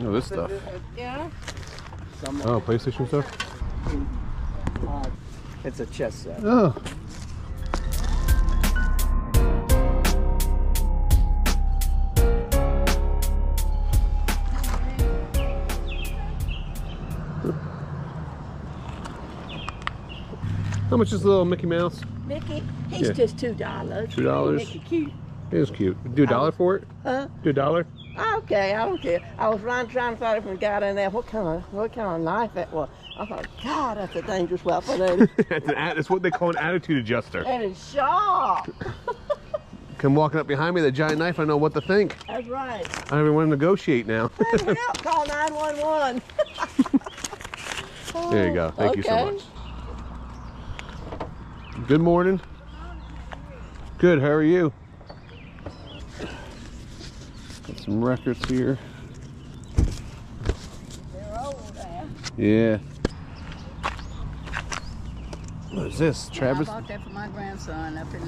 Oh, this stuff. Yeah. Oh, PlayStation stuff? It's a chess set. Oh. How much is the little Mickey Mouse? Mickey, he's just $2. $2? Mickey cute. It is cute. Do $1 for it? Huh? Do $1? Okay, I don't care. I was trying to find out if we got in there what kind of knife that was. I thought, God, that's a dangerous weapon. Ain't it? That's what they call an attitude adjuster. And it's sharp. Come walking up behind me with a giant knife, I know what to think. That's right. I don't even want to negotiate now. Help, call 911. There you go. Thank you so much. Good morning. Good, how are you? Got some records here. They're old now. Yeah. What is this? Travis? I bought that for my grandson up at the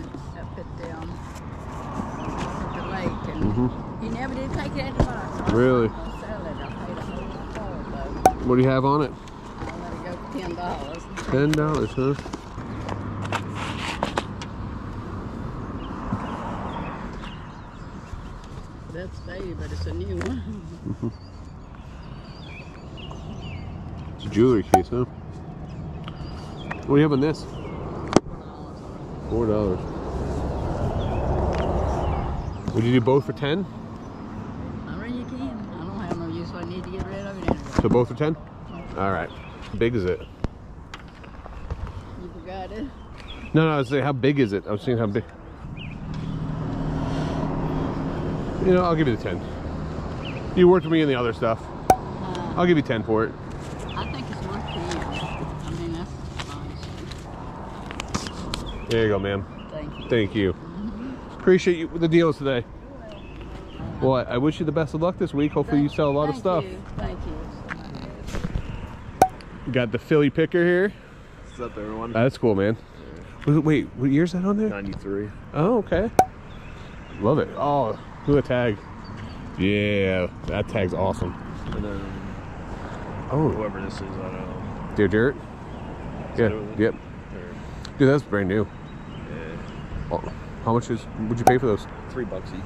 lake, and he never did take it at the box. Really? I'll sell it. I paid a whole $4, though. What do you have on it? I'll let it go for $10. $10, huh? That's baby, but it's a new one. It's a jewelry case, huh? What do you have on this? $4. Would you do both for 10? I mean, you can. I don't have no use, so I need to get rid of it anyway. So both for 10? All right. How big is it? You forgot it? No, I was saying, how big is it? I was saying how big. You know, I'll give you the 10. You worked with me in the other stuff. I'll give you 10 for it. I think it's worth $10. I mean, that's nice. There you go, ma'am. Thank you. Thank you. Appreciate you with the deals today. Well, I wish you the best of luck this week. Hopefully you sell a lot of stuff. Thank you. We got the Philly picker here. What's up, everyone? That's cool, man. Wait, what year is that on there? 93. Oh, okay. Love it. Oh, look at the tag. Yeah, that tag's awesome. And then, whoever this is, I don't know. Dear Dirt? Yeah, yep. Dude, that's brand new. Yeah. Oh, how much would you pay for those? $3 each.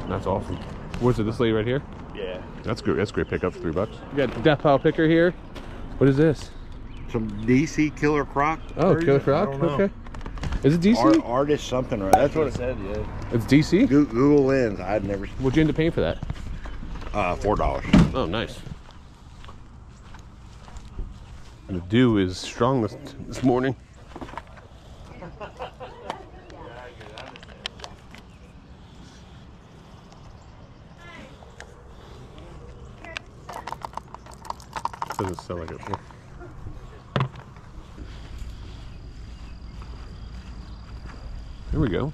That's awesome. What's it, this lady right here? Yeah. That's great. That's a great pickup for $3. You got the Death Pile picker here. What is this? Some DC Killer Croc. Oh, Killer Croc? Okay. Is it DC? Artist something, right? That's what it said, yeah. It's DC? Google Lens. I'd never. What'd you end up paying for that? $4. Oh, nice. The dew is strong this morning. Doesn't sound like it. There we go.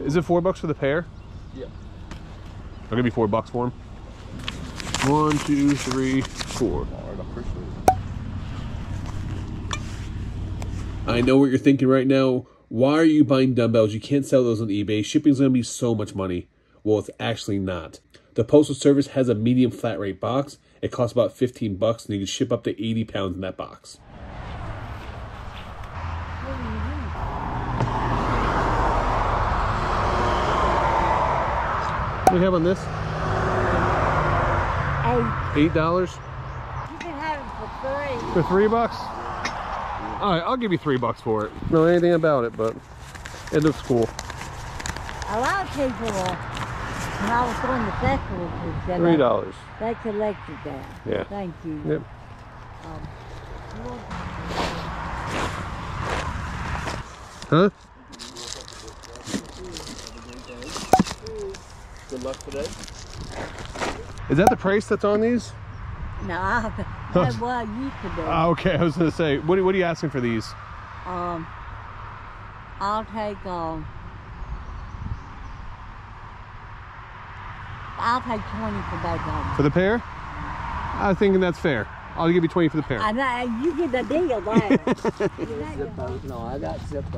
Is it $4 for the pair? Yeah. I'll give you $4 for them. 1, 2, 3, 4. All right, I appreciate it. I know what you're thinking right now. Why are you buying dumbbells? You can't sell those on eBay. Shipping's going to be so much money. Well, it's actually not. The Postal Service has a medium flat rate box. It costs about $15 and you can ship up to 80 pounds in that box. What do we have on this? $8. You can have it for $3. For $3? All right, I'll give you $3 for it. Know anything about it, but it looks cool. A lot of people, when I was going to festivals, $3. they collected that. Yeah. Thank you. Yep. Huh? Good luck today. Is that the price that's on these? No, that's what I used to do. Oh, okay, I was gonna say, what are you asking for these? I'll take 20 for both of them. For the pair? I'm thinking that's fair. I'll give you 20 for the pair. You get the deal there. Zippos. No, I got Zippos.